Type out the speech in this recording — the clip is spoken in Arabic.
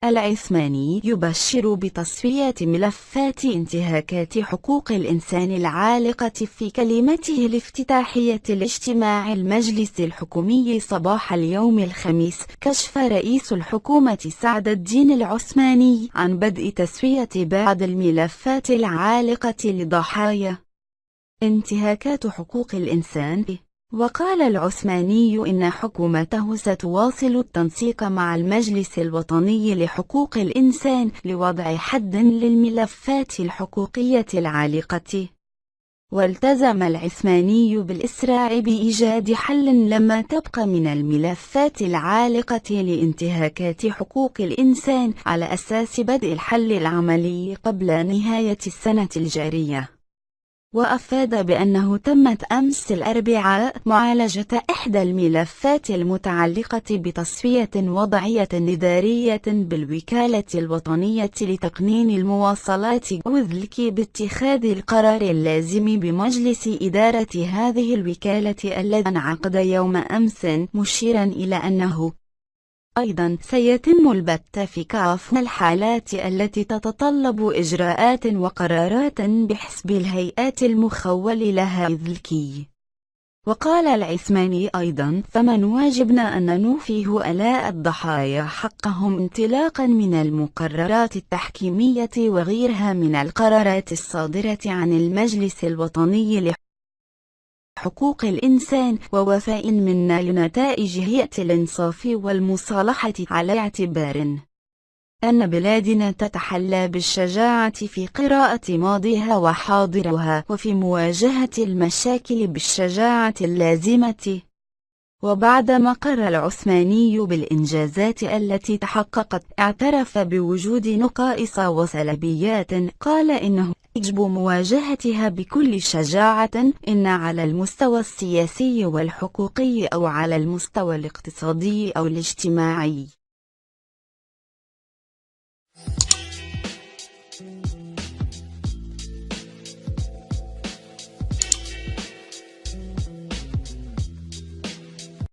العثماني يبشر بتصفية ملفات انتهاكات حقوق الإنسان العالقة في كلمته الافتتاحية لاجتماع المجلس الحكومي صباح اليوم الخميس. كشف رئيس الحكومة سعد الدين العثماني عن بدء تسوية بعض الملفات العالقة لضحايا انتهاكات حقوق الإنسان. وقال العثماني إن حكومته ستواصل التنسيق مع المجلس الوطني لحقوق الإنسان لوضع حد للملفات الحقوقية العالقة. والتزم العثماني بالإسراع بإيجاد حل لما تبقى من الملفات العالقة لانتهاكات حقوق الإنسان على أساس بدء الحل العملي قبل نهاية السنة الجارية. وأفاد بأنه تمت أمس الأربعاء معالجة إحدى الملفات المتعلقة بتصفية وضعية إدارية بالوكالة الوطنية لتقنين المواصلات وذلك باتخاذ القرار اللازم بمجلس إدارة هذه الوكالة الذي انعقد يوم أمس، مشيرا إلى أنه أيضا سيتم البت في كافة الحالات التي تتطلب إجراءات وقرارات بحسب الهيئات المخول لها ذلك. وقال العثماني أيضا: فمن واجبنا أن نوفي هؤلاء الضحايا حقهم انطلاقا من المقررات التحكيمية وغيرها من القرارات الصادرة عن المجلس الوطني حقوق الإنسان، ووفاء منا لنتائج هيئة الإنصاف والمصالحة، على اعتبار أن بلادنا تتحلى بالشجاعة في قراءة ماضيها وحاضرها وفي مواجهة المشاكل بالشجاعة اللازمة. وبعدما قر العثماني بالإنجازات التي تحققت، اعترف بوجود نقائص وسلبيات، قال إنه يجب مواجهتها بكل شجاعة، إن على المستوى السياسي والحقوقي أو على المستوى الاقتصادي أو الاجتماعي.